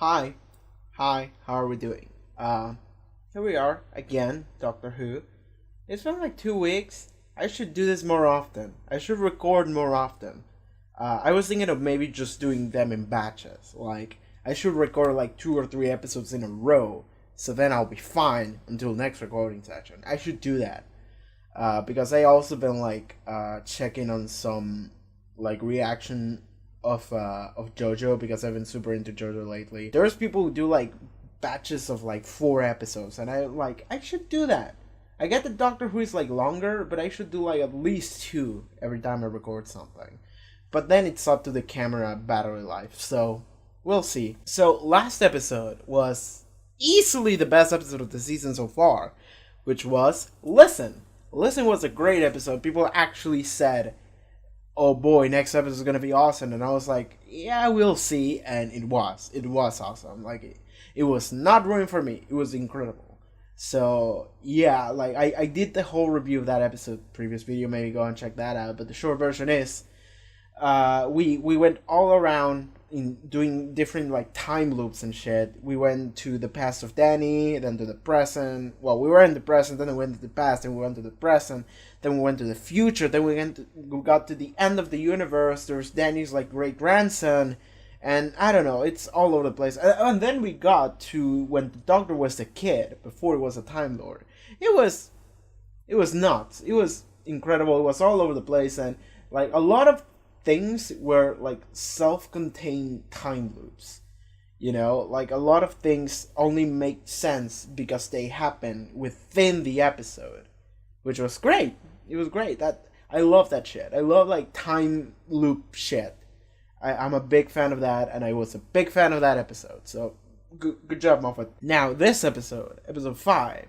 Hi, how are we doing? Here we are, again, Doctor Who. It's been like 2 weeks. I should do this more often. I should record more often. I was thinking of maybe just doing them in batches. Like, I should record like 2 or 3 episodes in a row, so then I'll be fine until next recording session. I should do that. Because I also been like, checking on some, like, reaction of JoJo, because I've been super into JoJo lately. There's people who do like batches of like 4 episodes, and I should do that. I get the Doctor Who is like longer, but I should do like at least 2 every time I record something. But then it's up to the camera battery life, so we'll see. So last episode was easily the best episode of the season so far, which was Listen. Listen was a great episode. People actually said, oh boy, next episode is gonna be awesome, and I was like, yeah, we'll see, and it was awesome. Like, it was not ruined for me. It was incredible. So yeah, like I did the whole review of that episode, previous video, maybe go and check that out. But the short version is, we went all around in doing different like time loops and shit. We went to the past of Danny, then to the present. Well, we were in the present, then we went to the past, then we went to the present, then we went to the future, then we got to the end of the universe. There's Danny's like great grandson, and I don't know, it's all over the place. And then we got to when the Doctor was a kid, before he was a Time Lord. It was nuts. It was incredible. It was all over the place, and like a lot of things were like self-contained time loops. You know, like a lot of things only make sense because they happen within the episode, which was great. It was great. That I love that shit. I love like time loop shit. I'm a big fan of that, and I was a big fan of that episode. So good job, Moffat. Now this episode 5.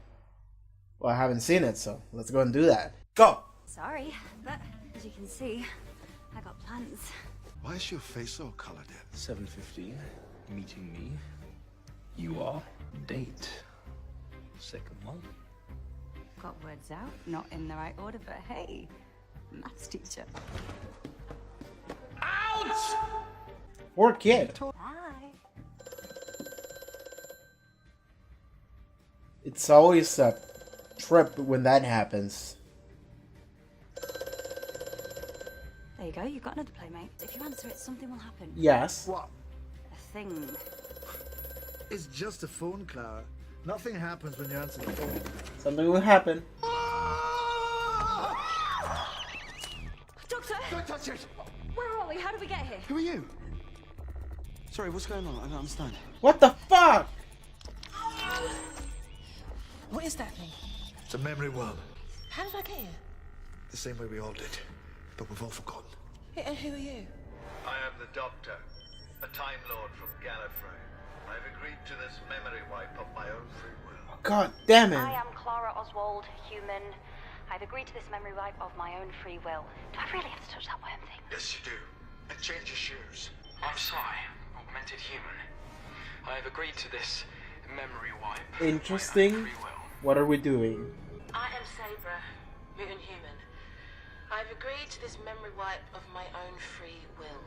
Well, I haven't seen it, so let's go and do that. Go. Sorry, but as you can see, I got plans. Why is your face all colored in? 7:15, meeting me. You are date. Second one. Got words out, not in the right order, but hey, maths teacher. Out! Poor kid. Bye. It's always a trip when that happens. There you go, you've got another playmate. If you answer it, something will happen. Yes. What? A thing. It's just a phone, Clara. Nothing happens when you answer the phone. Something will happen. Doctor! Don't touch it! Where are we? How did we get here? Who are you? Sorry, what's going on? I don't understand. What the fuck? What is that thing? It's a memory worm. How did I get here? The same way we all did. But we've all forgotten. And who are you? I am the Doctor, a Time Lord from Gallifrey. I've agreed to this memory wipe of my own free will. God damn it. I am Clara Oswald, human. I've agreed to this memory wipe of my own free will. Do I really have to touch that worm thing? Yes, you do. And change your shoes. I'm Sai, augmented human. I have agreed to this memory wipe. Interesting. My own free will. What are we doing? I am Sabra, mutant human. I've agreed to this memory wipe of my own free will.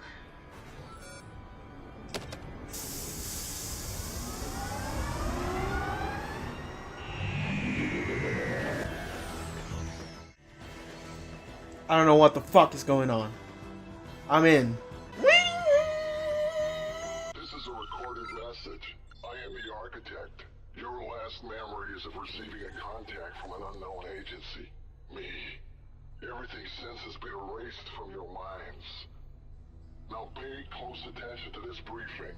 I don't know what the fuck is going on. I'm in. This is a recorded message. I am the architect. Your last memory is of receiving a contact from an unknown agency. Me. Everything since has been erased from your minds. Now pay close attention to this briefing.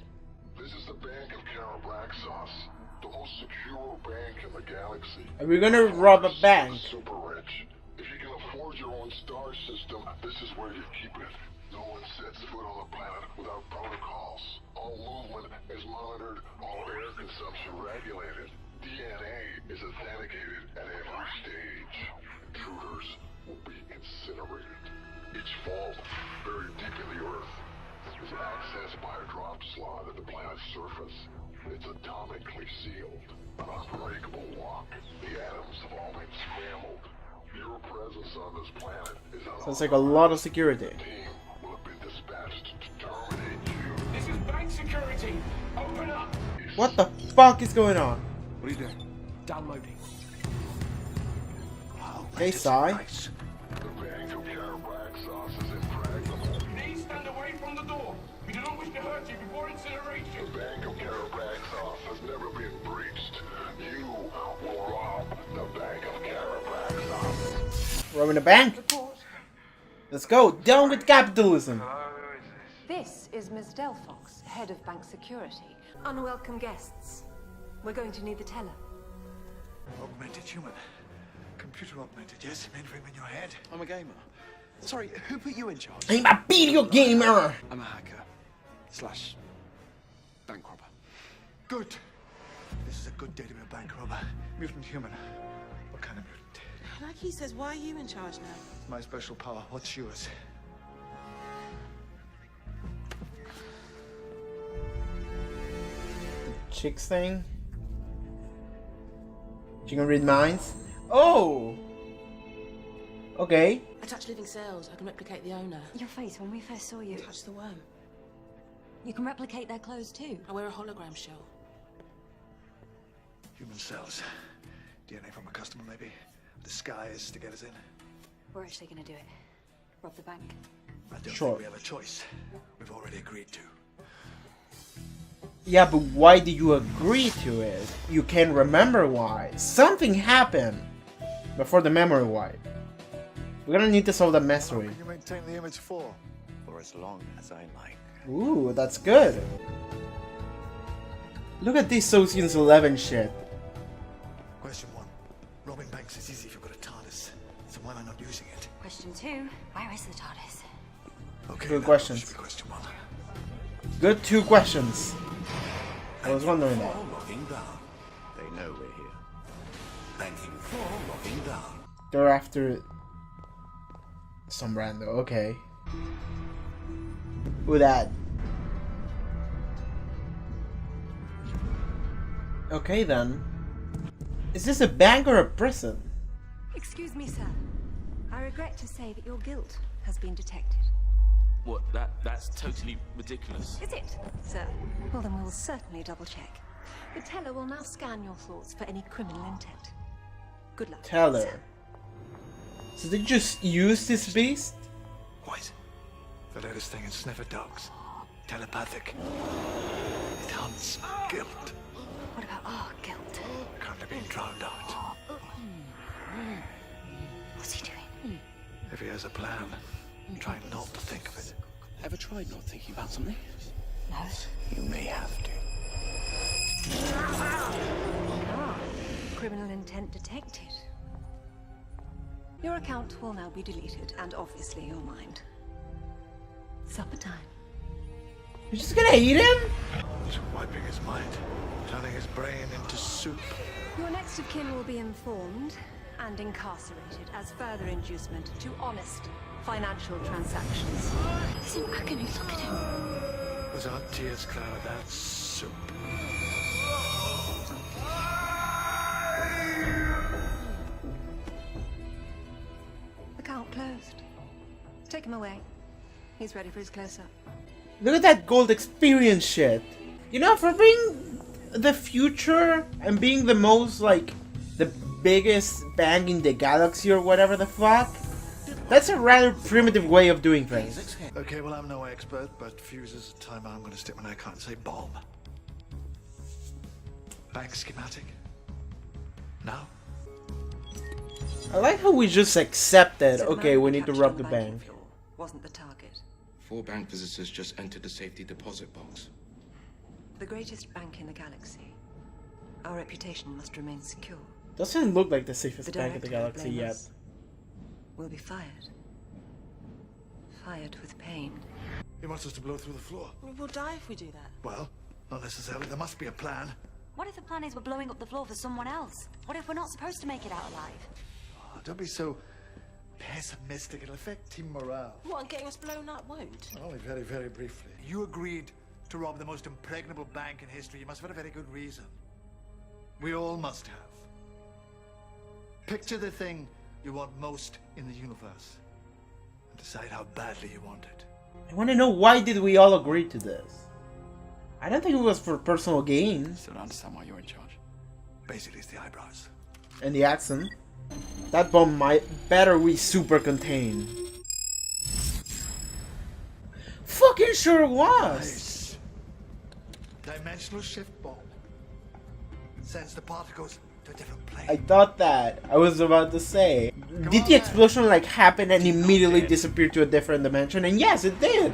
This is the Bank of Carabraxos, the most secure bank in the galaxy. Are we gonna rob a bank? Super rich. If you can afford your own star system, this is where you keep it. No one sets foot on the planet without protocols. All movement is monitored, all air consumption regulated. DNA is authenticated at every stage. Intruders will be incinerated. Each vault, buried deep in the earth, is accessed by a drop slot at the planet's surface. It's atomically sealed, an unbreakable lock. The atoms have all been scrambled. Your presence on this planet is Sounds like a lot of security. team will have been dispatched to terminate you. This is bank security. Open up. What the fuck is going on? What are you doing? Downloading. Hey, Psy. The bank of Carapax sauce is impregnable. Please stand away from the door. We do not wish to hurt you before incineration. The bank of Carapax sauce has never been breached. You will rob the bank of Carapax sauce. Robbing the bank. Let's go. Down with capitalism. This is Miss Delphox, head of bank security. Unwelcome guests. We're going to need the teller. Augmented human. Computer augmented, yes? Mainframe in your head. I'm a gamer. Sorry, who put you in charge? I'm a video gamer. I'm a hacker. / bank robber. Good. This is a good day to be a bank robber. Mutant human. What kind of mutant? Like he says, why are you in charge now? It's my special power. What's yours? Chicks thing. She can read minds. Oh. Okay. I touch living cells. I can replicate the owner. Your face when we first saw you. Touch the worm. You can replicate their clothes too. I wear a hologram shell. Human cells. DNA from a customer, maybe. Disguise to get us in. We're actually gonna do it. Rob the bank. I don't Sure. think we have a choice. We've already agreed to. Yeah, but why did you agree to it? You can't remember why. Something happened before the memory wipe. We're gonna need to solve that How mystery. can you maintain the image for? For as long as I like. Ooh, that's good. Look at this Ocean's 11 shit. Question 1. Robbing banks is easy if you've got a TARDIS. So why am I not using it? Question 2, where is the TARDIS? Okay, Good that questions. should be question 1. Good 2 questions. I was wondering that. Logging down. They know we're here. Thank you for logging down. They're after some rando. Okay. Who that? Okay then. Is this a bank or a prison? Excuse me, sir. I regret to say that your guilt has been detected. What? That's totally ridiculous. Is it, sir? Well, then we'll certainly double check. The teller will now scan your thoughts for any criminal intent. Good luck. Teller. So they just use this beast? What? The latest thing in sniffer dogs. Telepathic. It hunts guilt. What about our guilt? Currently being drowned out. What's he doing? If he has a plan, try not to think of it. Ever tried not thinking about something? No. You may have to. Criminal intent detected. Your account will now be deleted, and obviously your mind. Supper time. You're just gonna eat him? He's wiping his mind, turning his brain into soup. Your next of kin will be informed and incarcerated as further inducement to honest financial transactions. He's in agony, look at him. Those aren't tears, Clara, that's soup. Account closed. Take him away. He's ready for his close-up. Look at that gold experience shit. You know, for being the future and being the most, like, the biggest bank in the galaxy or whatever the fuck, that's a rather primitive way of doing things. Okay, well, I'm no expert, but fuses a timer. I'm going to stick my neck out and say bomb. Bank schematic. Now? I like how we just accepted, So the okay, man we need to captured rob on the banking bank. floor wasn't the target. 4 bank visitors just entered the safety deposit box. The greatest bank in the galaxy. Our reputation must remain secure. Doesn't look like the safest The bank in the director galaxy blame yet. us. We'll be fired. Fired with pain. He wants us to blow through the floor. We'll die if we do that. Well, not necessarily. There must be a plan. What if the plan is we're blowing up the floor for someone else? What if we're not supposed to make it out alive? Oh, don't be so pessimistic. It'll affect team morale. What, and getting us blown up won't? Only very, very briefly. You agreed to rob the most impregnable bank in history. You must have had a very good reason. We all must have. Picture the thing you want most in the universe and decide how badly you want it. I want to know, why did we all agree to this? I don't think it was for personal gain. Still don't understand why you're in charge. Basically, it's the eyebrows. And the accent. That bomb better we super contain. Fucking sure was! Nice. Dimensional shift bomb. Sends the particles to a different plane. I thought that. I was about to say. Did the explosion like happen and immediately disappear to a different dimension? And yes, it did!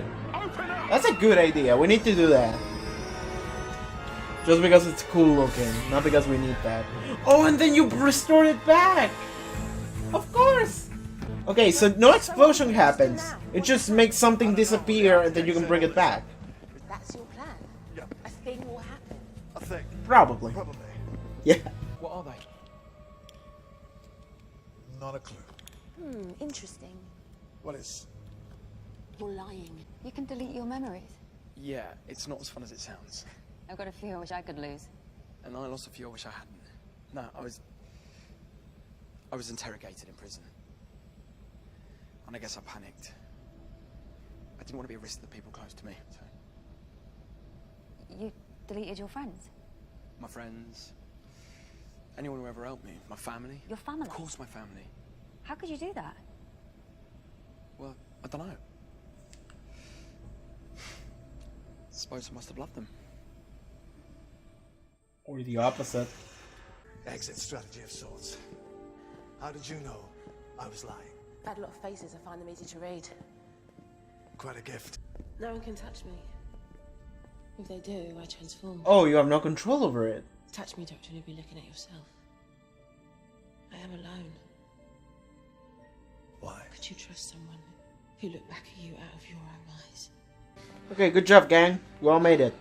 That's a good idea. We need to do that. Just because it's cool looking, not because we need that. Oh, and then you restored it back! Of course! Okay, so no explosion happens. It just makes something disappear and then you can bring it back. That's your plan? Yeah. A thing will happen? A thing. Probably. Probably. Yeah. What are they? Not a clue. Interesting. What is? You're lying. You can delete your memories. Yeah, it's not as fun as it sounds. I've got a few I wish I could lose. And I lost a few I wish I hadn't. No, I was interrogated in prison. And I guess I panicked. I didn't want to be a risk to the people close to me, so... You deleted your friends? My friends... anyone who ever helped me. My family. Your family? Of course my family. How could you do that? Well, I don't know. Suppose I must have loved them. Or the opposite. Exit strategy of sorts. How did you know I was lying? I had a lot of faces. I find them easy to read. Quite a gift. No one can touch me. If they do, I transform. Oh, you have no control over it. Touch me, Doctor, and you'll be looking at yourself. I am alone. Why? Could you trust someone who looked back at you out of your own eyes? Okay, good job, gang. We all made it.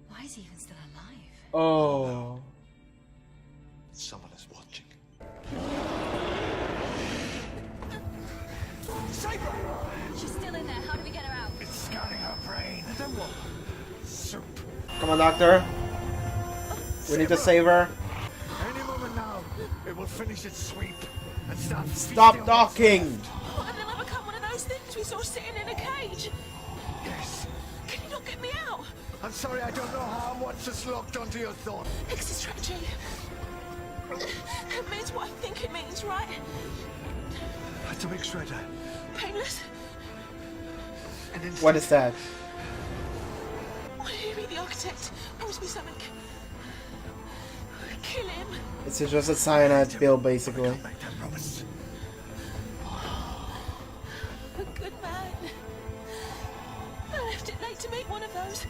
Why is he even still alive? Oh. Someone is watching. She's still in there. How do we get her out? It's scanning her brain. And then what? Soup. Come on, Doctor. We need to save her. Any moment now, it will finish its sweep and start. Stop talking! What, and then I become one of those things we saw sitting in a cage? Yes. Can you not get me out? I'm sorry, I don't know how much is locked onto your thought. Exit strategy. It means what I think it means, right? Atomic shredder. Painless. And then What is that? Why did you be the architect? Promise me something. Kill him. It's just a cyanide pill, basically. make that promise. A good man. I left it late to meet one of those.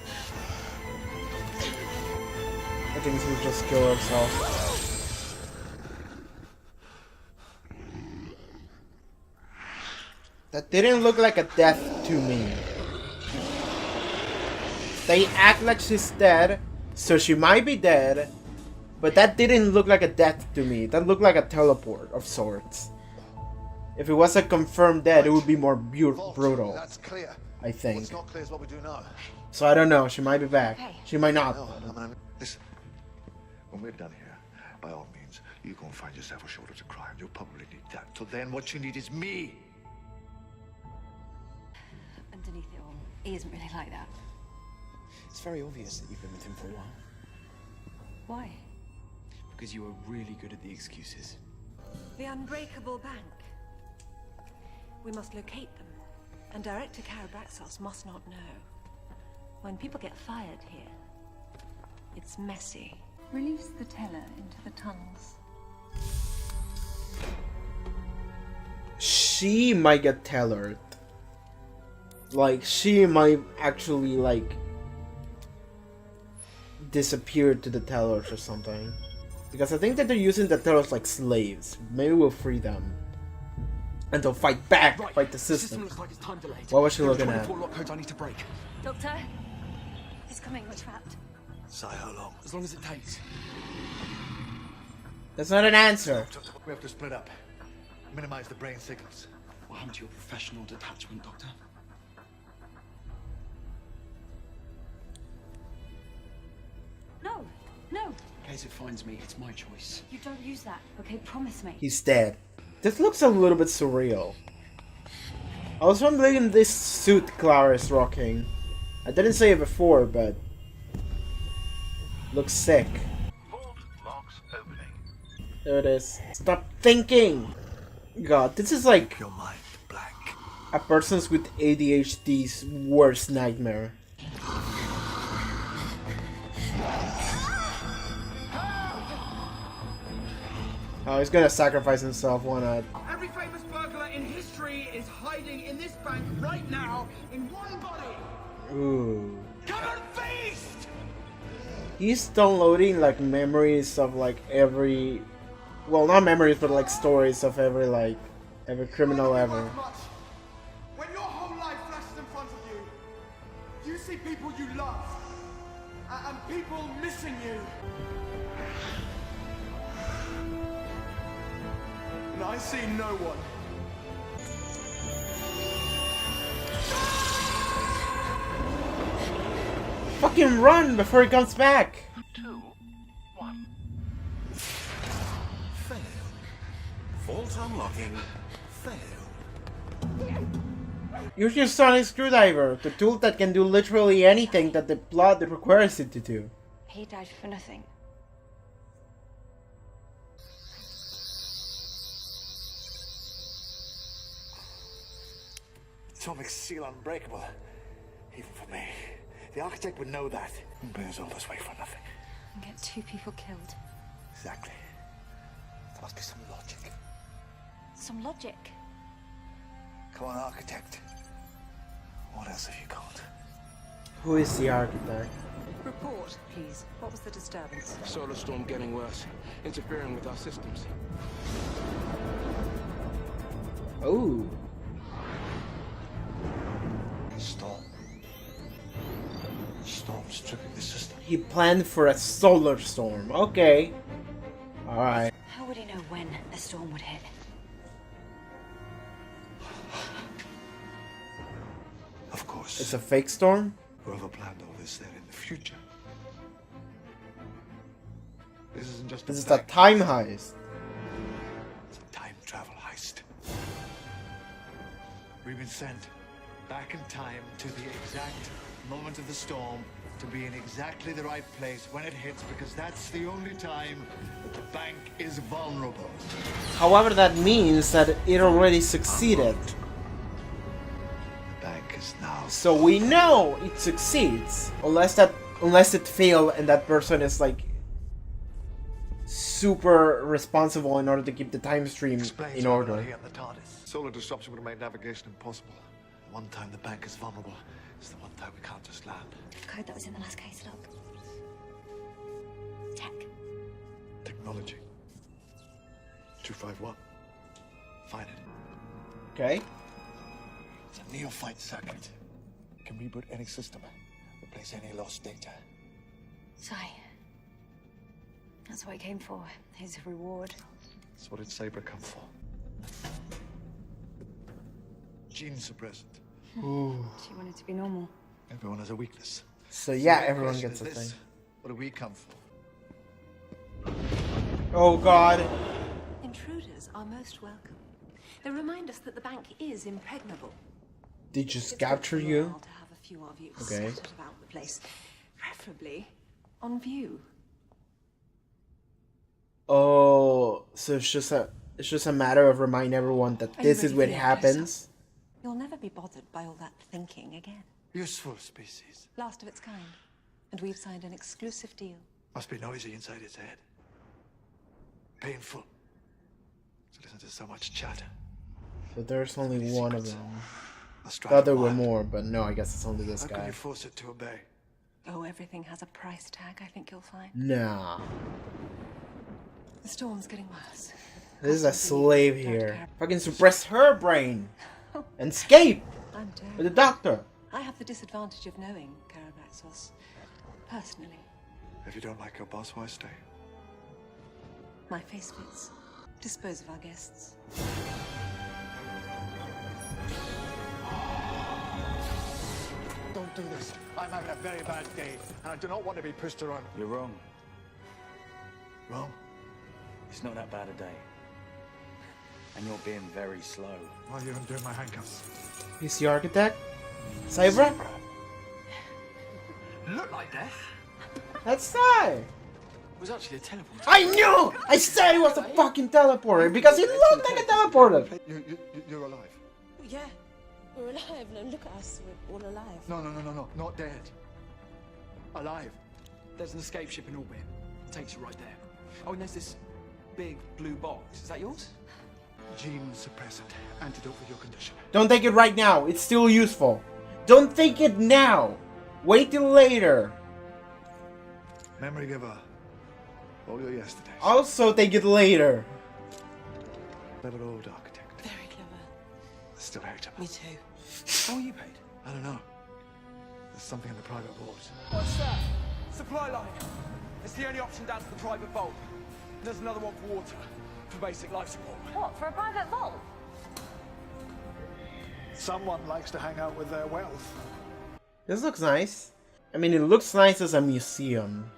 I think she would just kill herself. That didn't look like a death to me. They act like she's dead, so she might be dead, but that didn't look like a death to me. That looked like a teleport of sorts. If it was a confirmed death, it would be more brutal, That's clear. I think. What's not clear is what we do now. So I don't know, she might be back. She might not. No, listen. When we're done here, by all means, you go and find yourself a shoulder to cry on. You'll probably need that. Till then, what you need is me. Underneath it all, he isn't really like that. It's very obvious that you've been with him for a while. Why? Because you were really good at the excuses. The unbreakable bank. We must locate them, and Director Karabraxos must not know. When people get fired here, it's messy. Release the teller into the tunnels. She might get tailored. Like, she might actually, like, disappear to the tellers or something. Because I think that they're using the tellers like slaves. Maybe we'll free them. And they'll fight back, fight the system. Looks like it's time delayed. What was she looking at? 24 lock codes I need to break. Doctor, he's coming. We're trapped. So how long? As long as it takes. That's not an answer. We have to split up. Minimize the brain signals. What happened to your professional detachment, Doctor? No, no, In case it finds me, it's my choice. you don't use that. Okay, promise me. He's dead. This looks a little bit surreal. I was wondering this suit Clara is rocking. I didn't say it before, but Looks sick. Vault locks opening. There it is. Stop thinking! God, this is like Your mind blank. a person's with ADHD's worst nightmare. Oh, he's gonna sacrifice himself, why not? Every famous burglar in history is hiding in this bank right now in one body. Ooh. Come and feast! He's downloading like memories of like every, well, not memories, but like stories of every criminal ever. When your whole life flashes in front of you, you see people you love and people missing you. And I see no one. Fucking run before he comes back! 2, 1. Fail. Vault unlocking. Fail. Use your sonic screwdriver, the tool that can do literally anything that the plot requires it to do. He died for nothing. Atomic seal unbreakable. Even for me. The architect would know that. Bears all this way for nothing. And get 2 people killed. Exactly. There must be some logic. Some logic. Come on, architect. What else have you got? Who is the architect? Report, please. What was the disturbance? Solar storm getting worse, interfering with our systems. Oh. Storm. Storm's stripping the system. He planned for a solar storm. Okay. Alright. How would he know when a storm would hit? Of course. It's a fake storm? Whoever planned all this, they're in the future. This isn't just This is a a time heist. It's a time travel heist. We've been sent back in time to the exact moment of the storm to be in exactly the right place when it hits, because that's the only time that the bank is vulnerable. However, that means that it already succeeded. The bank is now. So we know it succeeds. Unless it failed and that person is like super responsible in order to keep the time stream in order. Here in the TARDIS. Solar disruption would have made navigation impossible. The one time the bank is vulnerable is the one time we can't just land. The code that was in the last case, look. Tech. Technology. 251. Find it. Okay. It's a neophyte circuit. Can reboot any system. Replace any lost data. Sai. That's what he came for. His reward. That's what did Saber come for. Gene suppressant. Ooh. She wanted to be normal. Everyone has a weakness. So yeah, the everyone question gets a is this: thing. what do we come for? Oh god. Intruders are most welcome. They remind us that the bank is impregnable. They just It's capture worth the you? while to have a few of you Okay. scattered about the place, preferably on view. Oh, so it's just a matter of reminding everyone that Are you this is ready what for your happens. You'll never be bothered by all that thinking again. Useful species. Last of its kind. And we've signed an exclusive deal. Must be noisy inside its head. Painful. To listen to so much chatter. So there's only one of them. A Thought there were more, but no, I guess it's only this How can guy. you force it to obey? Oh, everything has a price tag, I think you'll find. Nah. The storm's getting worse. This is a slave here. Fucking suppress her brain. And escape! I'm With terrible. the doctor. I have the disadvantage of knowing Karabaxos personally. If you don't like your boss, why stay? My face fits. Dispose of our guests. Don't do this. I'm having a very bad day, and I do not want to be pushed around. You're wrong. Wrong? It's not that bad a day. And you're being very slow. Why are you undoing my handcuffs? He's the architect? Cyber? Look like death. That's Sai! It was actually a teleporter. I knew! I said it was a fucking teleporter because it looked like a teleporter! You're alive. Yeah, we're alive. No, look at us. We're all alive. No, not dead. Alive. There's an escape ship in orbit. It takes you right there. Oh, and there's this big blue box. Is that yours? Gene suppressant. Antidote for your condition. Don't take it right now. It's still useful. Don't take it now. Wait till later. Memory giver. All your yesterdays. Also take it later. Clever old architect. Very clever. Still hate him. Me too. How are you paid? I don't know. There's something in the private vault. What's that? Supply line. It's the only option down to the private vault. There's another one for water, for basic life support. What, for a private vault? Someone likes to hang out with their wealth. This looks nice. I mean, it looks nice as a museum.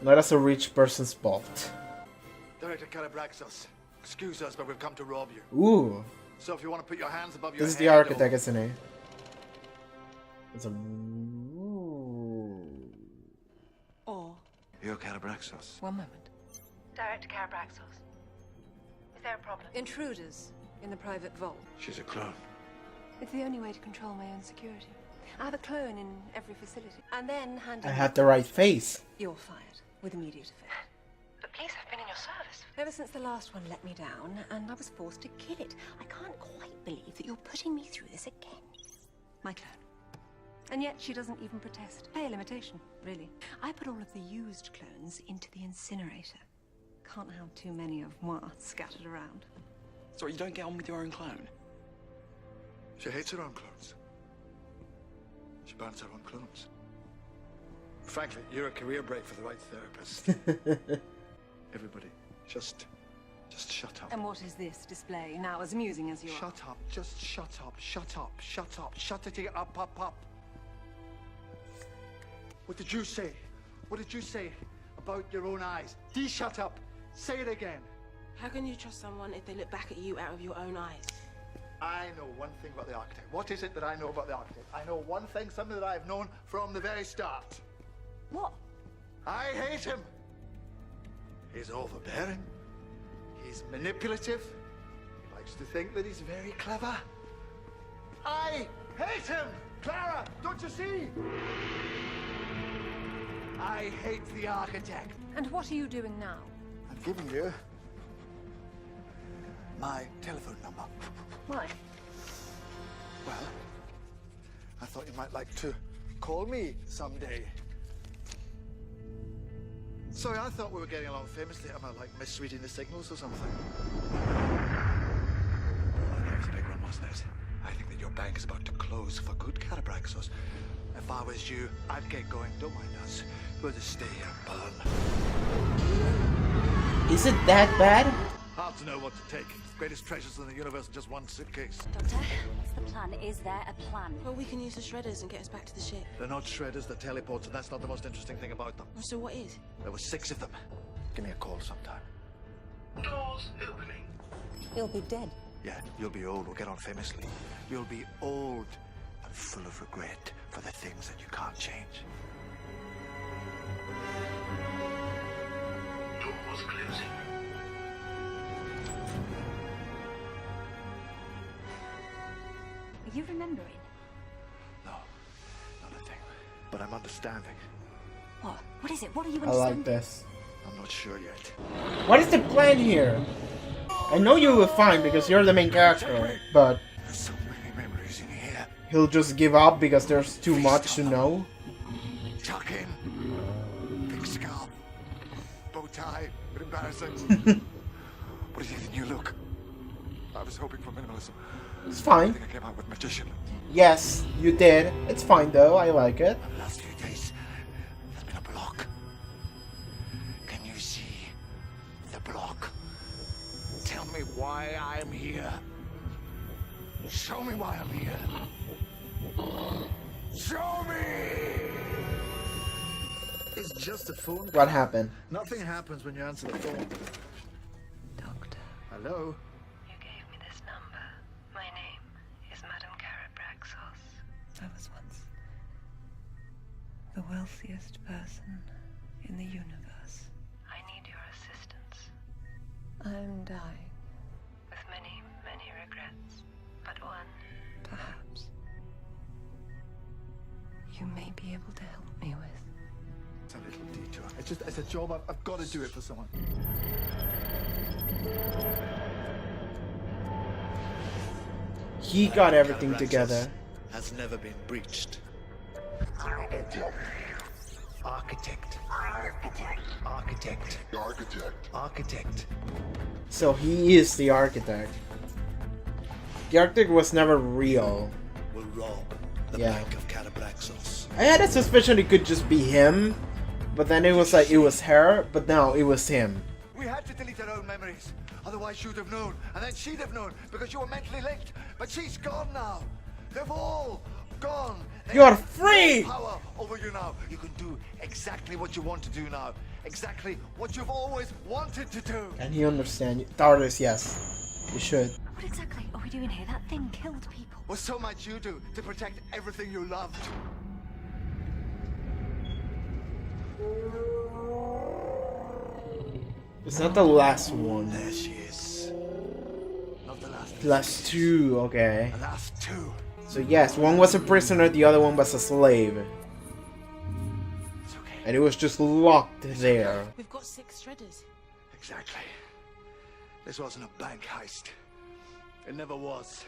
Not as a rich person's vault. Director Carabraxos, excuse us, but we've come to rob you. Ooh. So if you want to put your hands above your This is head, the architect, isn't it? It's a... Ooh. Or... You're Carabraxos. One moment. Director Carabraxos. Is there a problem? Intruders in the private vault. She's a clone. It's the only way to control my own security. I have a clone in every facility. And then hand I in... had the right face. You're fired, with immediate effect. But police have been in your service. Ever since the last one let me down, and I was forced to kill it. I can't quite believe that you're putting me through this again. My clone. And yet she doesn't even protest. Pale imitation, really. I put all of the used clones into the incinerator. Can't have too many of moi scattered around. Sorry, you don't get on with your own clone? She hates her own clones. She burns her own clones. Frankly, you're a career break for the right therapist. Everybody, just shut up. And what is this display, now as amusing as you are? Shut up, just shut up, shut up, shut up, shut it up. What did you say? What did you say about your own eyes? Shut up. Say it again. How can you trust someone if they look back at you out of your own eyes? I know one thing about the architect. What is it that I know about the architect? I know one thing, something that I've known from the very start. What? I hate him. He's overbearing. He's manipulative. He likes to think that he's very clever. I hate him! Clara, don't you see? I hate the architect. And what are you doing now? I'm giving you my telephone number. Why? Well, I thought you might like to call me someday. Sorry, I thought we were getting along famously. Am I like misreading the signals or something? That was a big one, wasn't it? I think that your bank is about to close for good, Carabraxos. If I was you, I'd get going. Don't mind us. We'll just stay here and burn. Is it that bad? Hard to know what to take. Greatest treasures in the universe in just one suitcase. Doctor, what's the plan? Is there a plan? Well, we can use the shredders and get us back to the ship. They're not shredders, they're teleports, and that's not the most interesting thing about them. So what is? There were 6 of them. Give me a call sometime. Doors opening. You'll be dead. Yeah, you'll be old. We'll get on famously. You'll be old and full of regret for the things that you can't change. Doors closing. Are you remembering? No, not a thing. But I'm understanding. What? What is it? What are you I understanding? like this. I'm not sure yet. What is the plan here? I know you will find because you're the main character, but There's so many memories in here. he'll just give up because there's too much to know. Tuck in. Big scarf. Bow tie. Bit embarrassing. What do you think of the new look? I was hoping for minimalism. It's I fine. think I came out with magician. Yes, you did. It's fine though, I like it. The last few days, there's been a block. Can you see the block? Tell me why I'm here. Show me why I'm here. Show me! It's just a phone call. What happened? Nothing happens when you answer the phone. Doctor. Hello? You gave me this number. My name is Madame Carabraxos. I was once the wealthiest person in the universe. I need your assistance. I'm dying. With many, many regrets. But one, perhaps, you may be able to help me with. It's a little detour. It's a job. I've got to do it for someone. He got everything together. Has never been breached. Architect. Architect. So he is the architect. The architect was never real. Will rob the Yeah. bank of Catabraxos. I had a suspicion it could just be him, but then it was like it was her, but no, it was him. We had to delete our own memories. Otherwise you'd have known, and then she'd have known, because you were mentally linked. But she's gone now. They've all gone. They You're have free! no power over you now. You can do exactly what you want to do now. Exactly what you've always wanted to do. Can he understand you? Tardis, yes. You should. What exactly are we doing here? That thing killed people. Well, so much you do to protect everything you loved. It's not the last one. There she is. Not the last. Last two, okay. The last two. So yes, one was a prisoner, the other one was a slave. It's okay. And it was just locked there. We've got 6 shredders. Exactly. This wasn't a bank heist. It never was.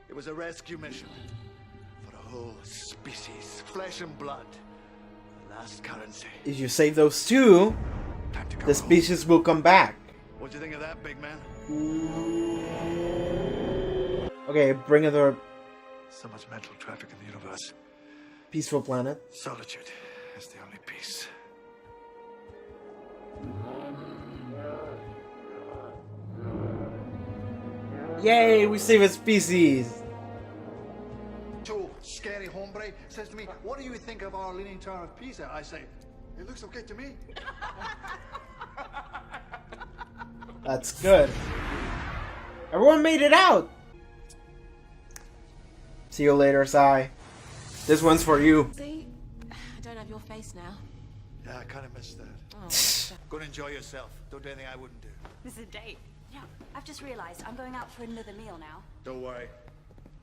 It was a rescue mission for a whole species, flesh and blood. The last currency. If you save those two, Time to go the home. species will come back. What do you think of that, big man? Okay, bring it to a So much mental traffic in the universe. peaceful planet. Solitude is the only peace. Yay, we save a species! Joe, scary hombre, says to me, what do you think of our Leaning Tower of Pisa? I say, it looks okay to me. That's good. Everyone made it out! See you later, Sai. This one's for you. See? I don't have your face now. Yeah, I kind of missed that. Oh, Go and enjoy yourself. Don't do anything I wouldn't do. This is a date. Yeah, I've just realised I'm going out for another meal now. Don't worry.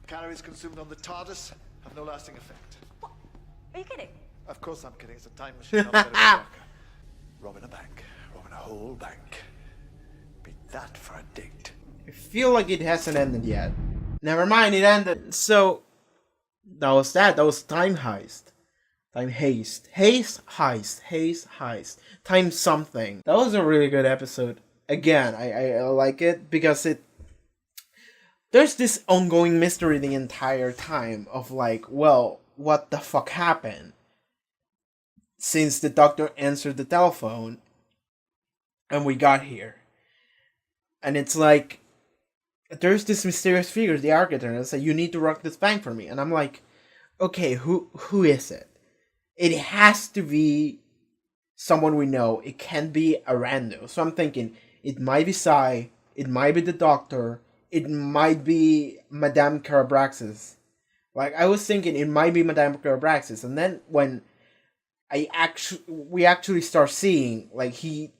Calories consumed on the TARDIS have no lasting effect. What? Are you kidding? Of course I'm kidding. It's a time machine outside of a darker. Robbing a bank. Robbing a whole bank. Beat that for a date. I feel like it hasn't ended yet. Never mind, it ended. So, that was that. That was Time Heist. Time Haste. Haste, Heist. Haste, Heist. Time something. That was a really good episode. Again, I like it because there's this ongoing mystery the entire time of like, well, what the fuck happened? Since the doctor answered the telephone and we got here. And it's like, there's this mysterious figure, the architect, and it's like, you need to rock this bank for me. And I'm like, okay, who is it? It has to be someone we know. It can't be a rando. So I'm thinking, it might be Sai, it might be the doctor, it might be Madame Carabraxis. Like, I was thinking it might be Madame Carabraxis. And then when we actually start seeing, like, he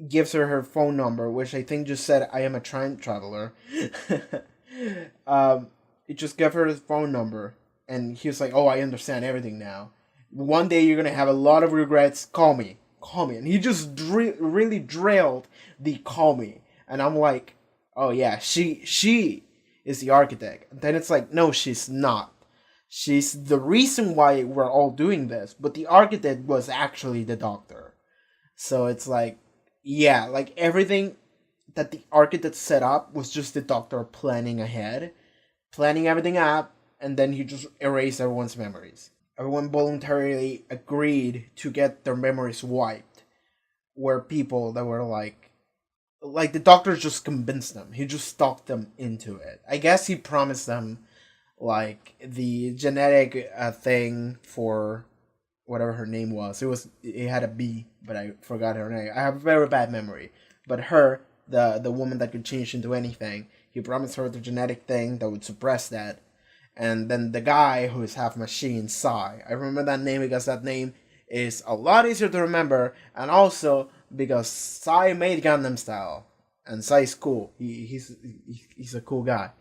gives her phone number, which I think just said, I am a time traveler. It just gave her his phone number. And he was like, oh, I understand everything now. One day you're going to have a lot of regrets. Call me. Call me. And he just really drilled the call me. And I'm like, oh yeah, she is the architect. And then it's like, no, she's not. She's the reason why we're all doing this. But the architect was actually the doctor. So it's like, yeah, like everything that the architect set up was just the doctor planning ahead. Planning everything up. And then he just erased everyone's memories. Everyone voluntarily agreed to get their memories wiped. Were people that were like the doctor just convinced them. He just talked them into it. I guess he promised them like the genetic thing for whatever her name was. It had a B, but I forgot her name. I have a very bad memory. But her, the woman that could change into anything, he promised her the genetic thing that would suppress that. and then the guy who is half machine, Psy. I remember that name because that name is a lot easier to remember, and also because Psy made Gundam Style, and Psy's cool. He's a cool guy,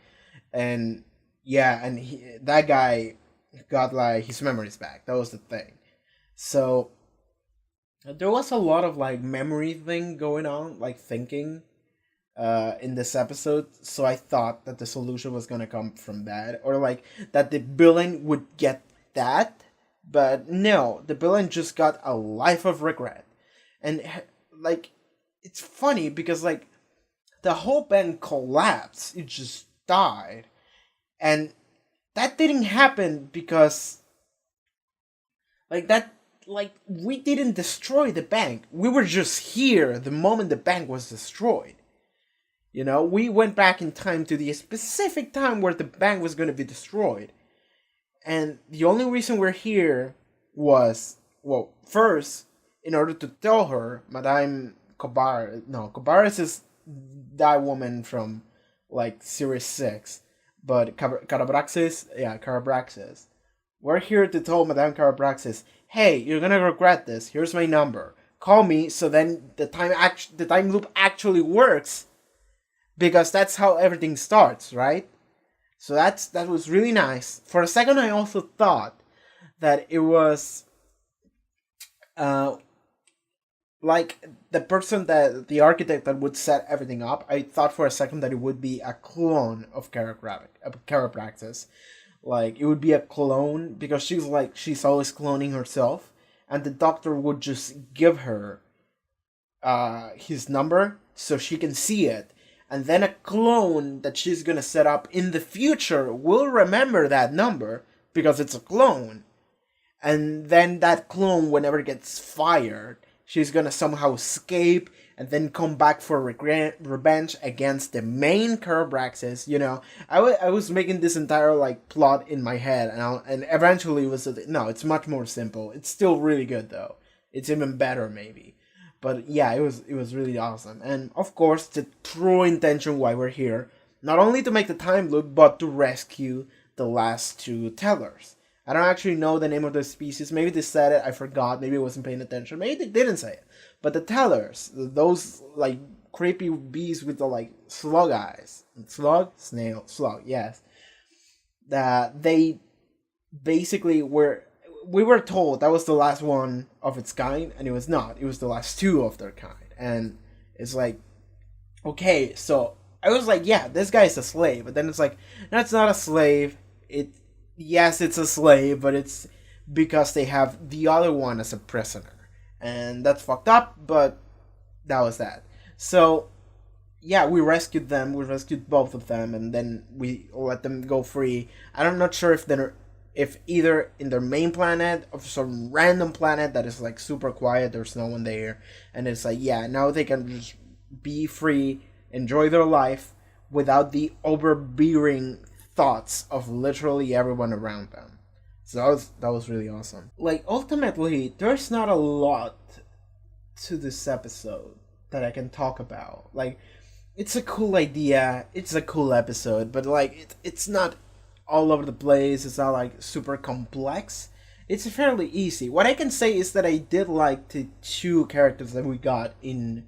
and yeah, and that guy got like his memories back. That was the thing. So there was a lot of like memory thing going on, like thinking in this episode. So I thought that the solution was gonna come from that, or like that the villain would get that, but no, the villain just got a life of regret. And like it's funny because like the whole band collapsed, it just died, and that didn't happen because like we didn't destroy the bank. We were just here the moment the bank was destroyed. You know, we went back in time to the specific time where the bank was going to be destroyed. And the only reason we're here was, well, first, in order to tell her, Madame Kobaris is that woman from, like, Series 6. But Carabraxis. We're here to tell Madame Carabraxis, hey, you're gonna regret this. Here's my number. Call me, so then the time loop actually works. Because that's how everything starts, right? So that was really nice. For a second, I also thought that it was like the the architect that would set everything up. I thought for a second that it would be a clone of Carapraxis. Like, it would be a clone, because she's always cloning herself, and the doctor would just give her his number so she can see it. And then a clone that she's gonna set up in the future will remember that number because it's a clone. And then that clone, whenever it gets fired, she's gonna somehow escape and then come back for revenge against the main Carabraxis. You know, I was making this entire like plot in my head, and eventually it was no, it's much more simple. It's still really good though. It's even better maybe. But yeah, it was really awesome. And of course, the true intention why we're here, not only to make the time loop, but to rescue the last two tellers. I don't actually know the name of the species. Maybe they said it, I forgot. Maybe I wasn't paying attention. Maybe they didn't say it. But the tellers, those like creepy bees with the like slug eyes. Slug? Snail. Slug, yes. That they basically we were told that was the last one of its kind, and it was not. It was the last two of their kind. And it's like, okay, so I was like, yeah, this guy's a slave. But then it's like, no, it's not a slave. Yes, it's a slave, but it's because they have the other one as a prisoner. And that's fucked up, but that was that. So, yeah, we rescued them. We rescued both of them, and then we let them go free. I'm not sure if either in their main planet or some random planet that is like super quiet, there's no one there, and it's like, yeah, now they can just be free, enjoy their life without the overbearing thoughts of literally everyone around them. So that was really awesome. Like, ultimately, there's not a lot to this episode that I can talk about. Like, it's a cool idea, it's a cool episode, but like it's not all over the place. It's not like super complex. It's fairly easy. What I can say is that I did like the two characters that we got in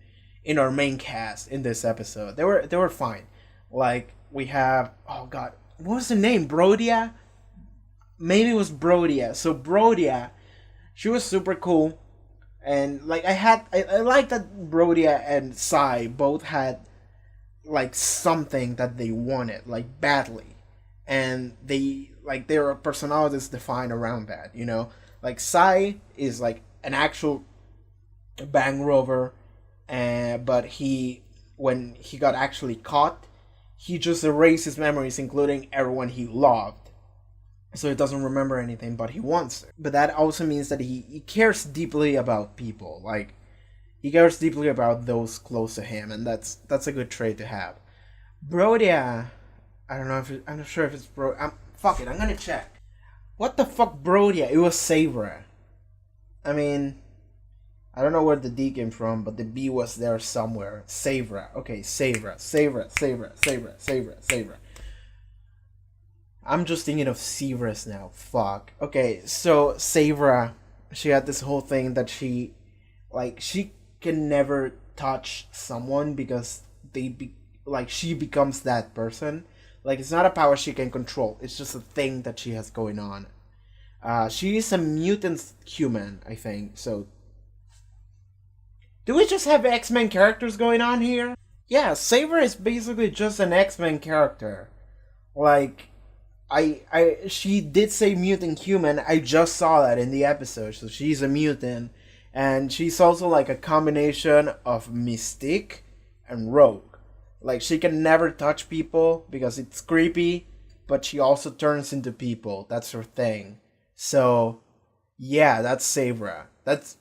our main cast in this episode. They were fine. Like, we have, oh god, what was the name? Brodia? Maybe it was Brodia. So Brodia, she was super cool, and like I like that Brodia and Sai both had like something that they wanted like badly, and they like their personalities defined around that. You know, like Sai is like an actual bank rover, but when he got actually caught, he just erased his memories, including everyone he loved. So he doesn't remember anything, but he wants it. But that also means that he cares deeply about people. Like, he cares deeply about those close to him, and that's a good trait to have. Brodia, I don't know I'm not sure if it's fuck it, I'm gonna check. What the fuck, Brodia? It was Sabra. I mean, I don't know where the D came from, but the B was there somewhere. Sabra. Okay, Sabra. I'm just thinking of Severus now. Fuck. Okay, so Savra, she had this whole thing that she can never touch someone because she becomes that person. Like, it's not a power she can control. It's just a thing that she has going on. She is a mutant human, I think. So, do we just have X-Men characters going on here? Yeah, Saber is basically just an X-Men character. Like, she did say mutant human. I just saw that in the episode. So she's a mutant, and she's also like a combination of Mystique and Rogue. Like, she can never touch people because it's creepy, but she also turns into people. That's her thing. So, yeah, that's Sabra. That's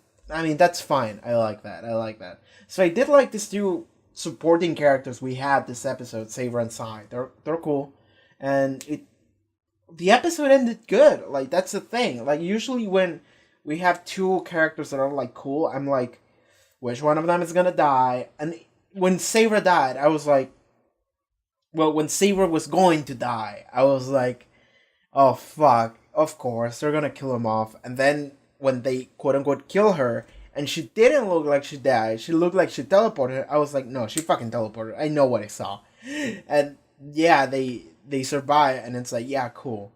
fine. I like that. So I did like these two supporting characters we had this episode, Sabra and Sai. They're cool. And the episode ended good. Like, that's the thing. Like, usually when we have two characters that are, like, cool, I'm like, which one of them is gonna die? And when Sabra died, I was like, well, when Sabra was going to die, I was like, oh, fuck. Of course, they're gonna kill him off. And then when they quote-unquote kill her, and she didn't look like she died, she looked like she teleported, I was like, no, she fucking teleported. I know what I saw. And yeah, they survive, and it's like, yeah, cool.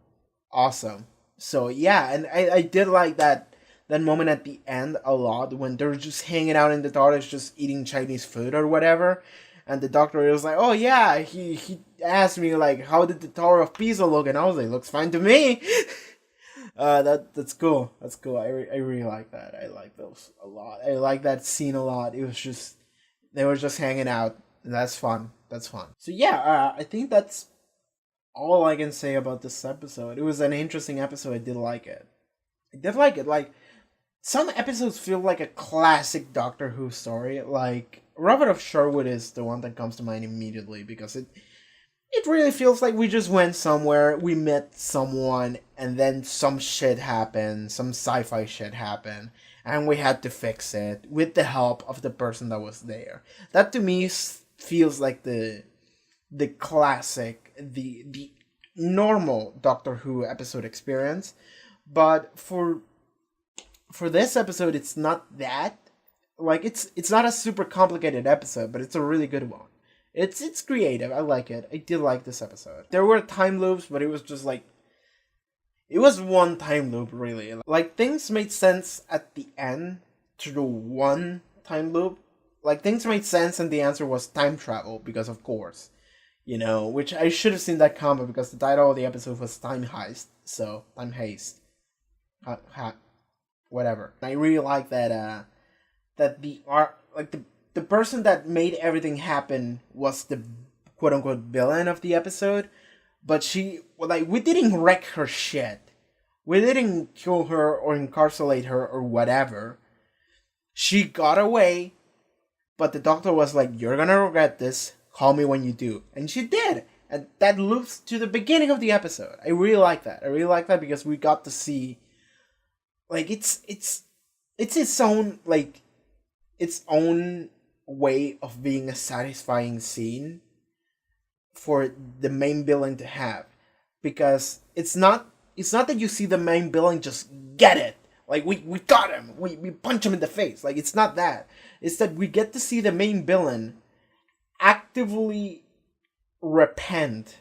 Awesome. So yeah, and I did like that moment at the end a lot when they're just hanging out in the TARDIS just eating Chinese food or whatever. And the doctor was like, oh yeah, he asked me like, how did the Tower of Pisa look? And I was like, looks fine to me. That's cool. That's cool. I really like that. I like those a lot. I like that scene a lot. It was just, they were just hanging out. That's fun. So yeah, I think that's all I can say about this episode. It was an interesting episode. I did like it. Like, some episodes feel like a classic Doctor Who story. Like, Robert of Sherwood is the one that comes to mind immediately because it really feels like we just went somewhere, we met someone, and then some shit happened, some sci-fi shit happened, and we had to fix it with the help of the person that was there. That to me feels like the classic, the normal Doctor Who episode experience. But for this episode, it's not that. Like, it's not a super complicated episode, but it's a really good one. It's creative. I like it. I did like this episode. There were time loops, but it was just like, it was one time loop, really. Like, things made sense at the end through one time loop. Like, things made sense, and the answer was time travel, because of course. You know, which I should have seen that combo, because the title of the episode was Time Heist. So, Time Heist. Whatever. I really like that, that the art, like, the person that made everything happen was the quote-unquote villain of the episode, but we didn't wreck her shit. We didn't kill her or incarcerate her or whatever. She got away, but the doctor was like, you're gonna regret this, call me when you do. And she did, and that loops to the beginning of the episode. I really like that. Because we got to see, like, it's its own, like, its own way of being a satisfying scene for the main villain to have, because it's not that you see the main villain just get it, like we got him, we punch him in the face, like, it's not that. It's that we get to see the main villain actively repent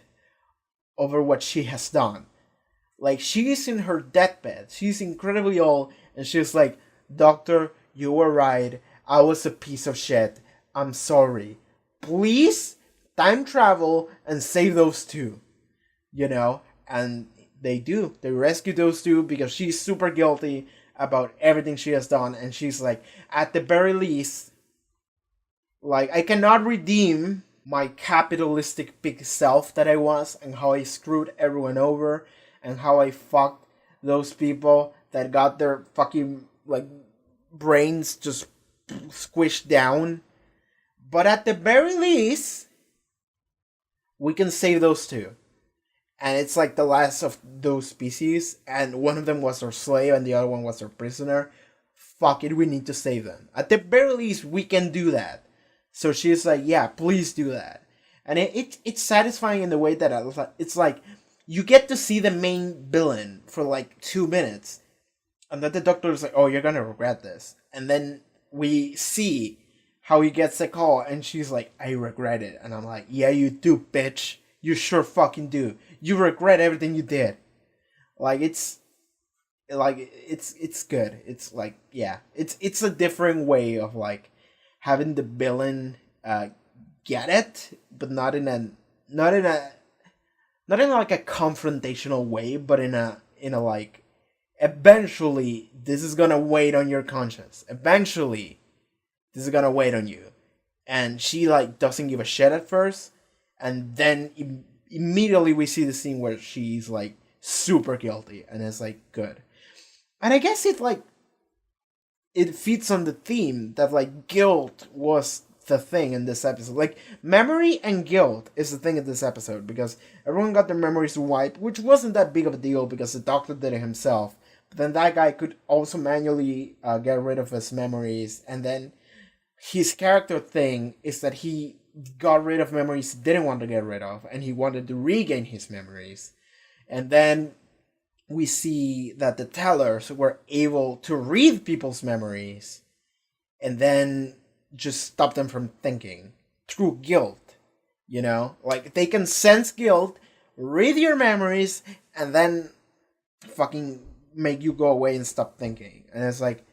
over what she has done. Like, she's in her deathbed, she's incredibly old, and she's like, doctor, you were right, I was a piece of shit. I'm sorry. Please time travel and save those two. You know? And they do. They rescue those two because she's super guilty about everything she has done. And she's like, at the very least, like, I cannot redeem my capitalistic big self that I was, and how I screwed everyone over, and how I fucked those people that got their fucking, like, brains just squished down. But at the very least, we can save those two. And it's like the last of those species, and one of them was our slave and the other one was our prisoner. Fuck it, we need to save them. At the very least, we can do that. So she's like, yeah, please do that. And it's satisfying in the way that it's like, you get to see the main villain for like 2 minutes, and then the doctor is like, "Oh, you're gonna regret this," and then we see how he gets the call, and she's like, "I regret it," and I'm like, "Yeah, you do, bitch. You sure fucking do. You regret everything you did." Like it's good. It's like, yeah, it's a different way of like having the villain get it, but not in like a confrontational way, but in a like, eventually this is gonna weigh on your conscience. Eventually this is gonna weigh on you. And she like doesn't give a shit at first, and then immediately we see the scene where she's like super guilty, and it's like good. And I guess it feeds on the theme that like guilt was the thing in this episode. Like, memory and guilt is the thing in this episode, because everyone got their memories wiped, which wasn't that big of a deal because the doctor did it himself. But then that guy could also manually get rid of his memories, and then his character thing is that he got rid of memories he didn't want to get rid of, and he wanted to regain his memories. And then we see that the tellers were able to read people's memories and then just stop them from thinking through guilt, you know? Like, they can sense guilt, read your memories, and then fucking make you go away and stop thinking. And it's like,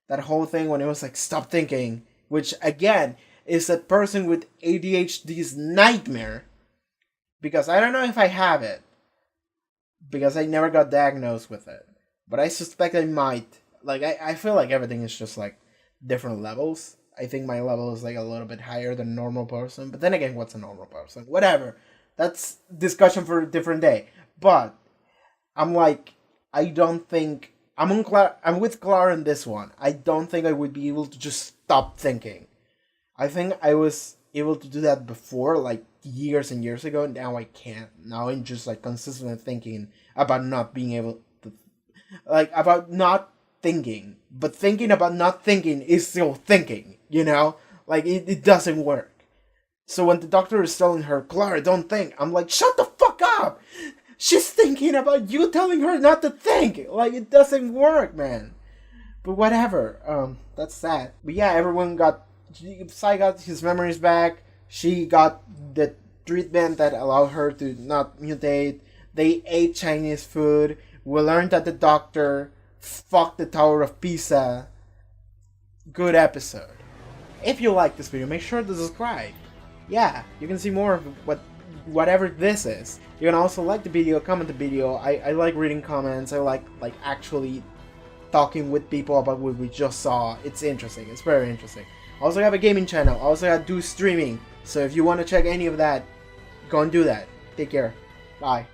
that whole thing when it was like, stop thinking, which, again, is a person with ADHD's nightmare. Because I don't know if I have it, because I never got diagnosed with it. But I suspect I might. Like, I feel like everything is just, like, different levels. I think my level is, like, a little bit higher than a normal person. But then again, what's a normal person? Whatever. That's discussion for a different day. But I'm like, I don't think... I'm with Clara in this one. I don't think I would be able to just stop thinking. I think I was able to do that before, like, years and years ago, and now I can't. Now I'm just like consistently thinking about not being able to, like, about not thinking, but thinking about not thinking is still thinking, you know? Like, it doesn't work. So when the doctor is telling her, Clara, don't think, I'm like, shut the fuck up! She's thinking about you telling her not to think! Like, it doesn't work, man. But whatever, that's sad. But yeah, everyone got, Psy got his memories back. She got the treatment that allowed her to not mutate. They ate Chinese food. We learned that the doctor fucked the Tower of Pisa. Good episode. If you like this video, make sure to subscribe. Yeah, you can see more of whatever this is. You can also like the video, comment the video. I like reading comments. I like actually talking with people about what we just saw. It's interesting. It's very interesting. I also have a gaming channel. I also do streaming. So if you want to check any of that, go and do that. Take care. Bye.